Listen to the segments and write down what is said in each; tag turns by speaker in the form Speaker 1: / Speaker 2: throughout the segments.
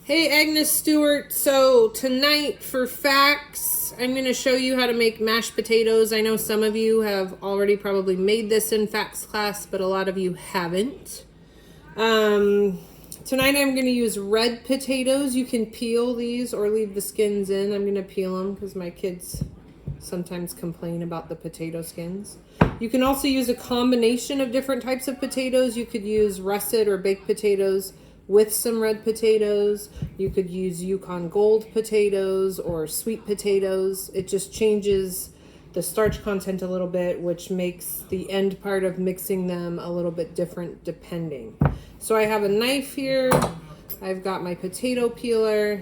Speaker 1: Hey, Agnes Stewart. So tonight for facts, I'm going to show you how to make mashed potatoes. I know some of you have already probably made this in facts class, but a lot of you haven't. Tonight I'm going to use red potatoes. You can peel these or leave the skins in. I'm going to peel them because my kids sometimes complain about the potato skins. You can also use a combination of different types of potatoes. You could use russet or baked potatoes with some red potatoes. You could use Yukon Gold potatoes or sweet potatoes. It just changes the starch content a little bit, which makes the end part of mixing them a little bit different depending. So I have a knife here. I've got my potato peeler.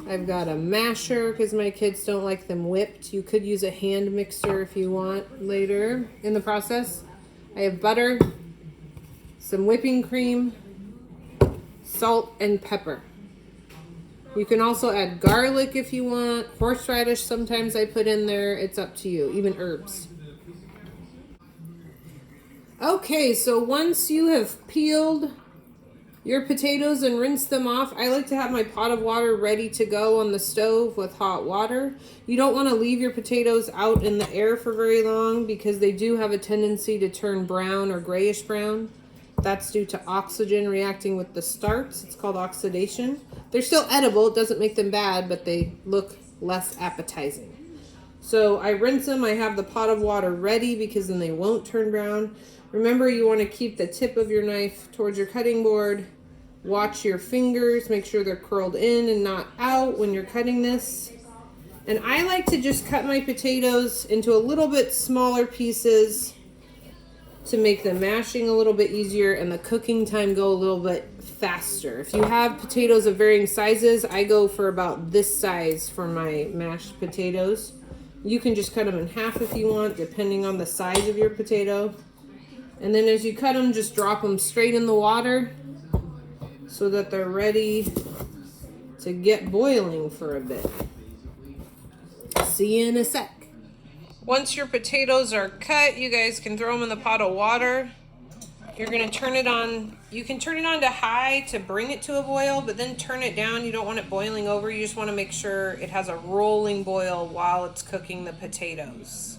Speaker 1: I've got a masher because my kids don't like them whipped. You could use a hand mixer if you want later in the process. I have butter, some whipping cream, salt, and pepper. You can also add garlic if you want. Horseradish sometimes I put in there. It's up to you, even herbs. Okay, so once you have peeled your potatoes and rinsed them off, I like to have my pot of water ready to go on the stove with hot water. You don't want to leave your potatoes out in the air for very long because they do have a tendency to turn brown or grayish brown. That's due to oxygen reacting with the starch. It's called oxidation. They're still edible. It doesn't make them bad, but they look less appetizing. So I rinse them. I have the pot of water ready because then they won't turn brown. Remember, you want to keep the tip of your knife towards your cutting board. Watch your fingers. Make sure they're curled in and not out when you're cutting this. And I like to just cut my potatoes into a little bit smaller pieces to make the mashing a little bit easier and the cooking time go a little bit faster. If you have potatoes of varying sizes, I go for about this size for my mashed potatoes. You can just cut them in half if you want, depending on the size of your potato. And then as you cut them, just drop them straight in the water so that they're ready to get boiling for a bit. See you in a sec. Once your potatoes are cut, you guys can throw them in the pot of water. You're going to turn it on. You can turn it on to high to bring it to a boil, but then turn it down. You don't want it boiling over. You just want to make sure it has a rolling boil while it's cooking the potatoes.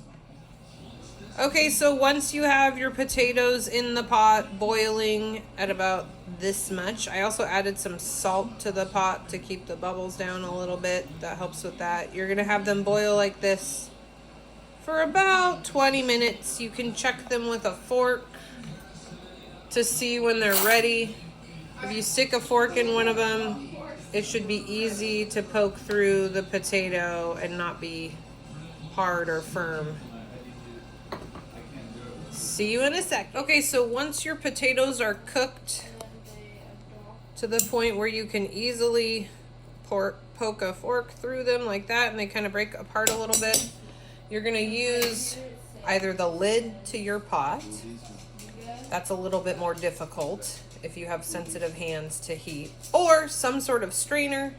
Speaker 1: Okay, so once you have your potatoes in the pot boiling at about this much, I also added some salt to the pot to keep the bubbles down a little bit. That helps with that. You're going to have them boil like this for about 20 minutes. You can check them with a fork to see when they're ready. If you stick a fork in one of them, it should be easy to poke through the potato and not be hard or firm. See you in a sec. Okay, so once your potatoes are cooked to the point where you can easily poke a fork through them like that and they kind of break apart a little bit, you're going to use either the lid to your pot. That's a little bit more difficult if you have sensitive hands to heat, or some sort of strainer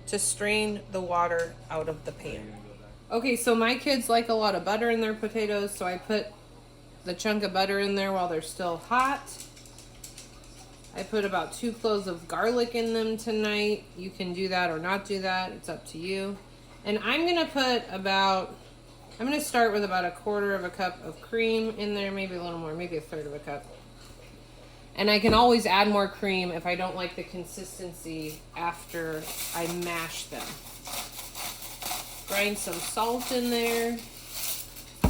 Speaker 1: to strain the water out of the pan. Okay, so my kids like a lot of butter in their potatoes, so I put the chunk of butter in there while they're still hot. I put about 2 cloves of garlic in them tonight. You can do that or not do that. It's up to you. And I'm going to start with about 1/4 cup of cream in there, maybe a little more, maybe 1/3 cup. And I can always add more cream if I don't like the consistency after I mash them. Grind some salt in there.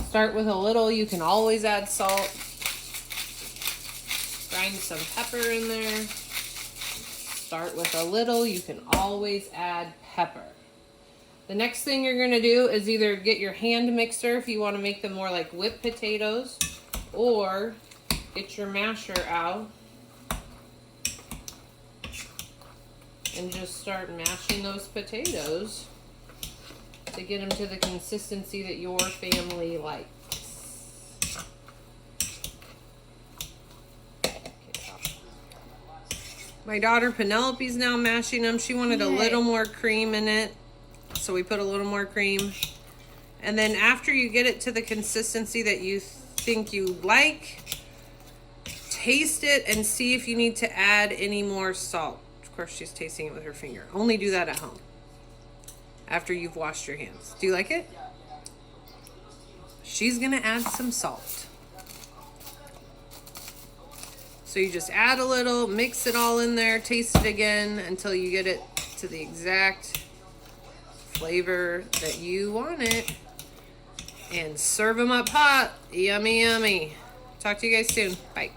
Speaker 1: Start with a little, you can always add salt. Grind some pepper in there. Start with a little, you can always add pepper. The next thing you're going to do is either get your hand mixer if you want to make them more like whipped potatoes, or get your masher out and just start mashing those potatoes to get them to the consistency that your family likes. My daughter Penelope's now mashing them. She wanted a little more cream in it, so we put a little more cream. And then after you get it to the consistency that you think you like, taste it and see if you need to add any more salt. Of course, she's tasting it with her finger. Only do that at home after you've washed your hands. Do you like it? She's going to add some salt. So you just add a little, mix it all in there, taste it again until you get it to the exact flavor that you want it. And serve them up hot. Yummy, yummy. Talk to you guys soon. Bye.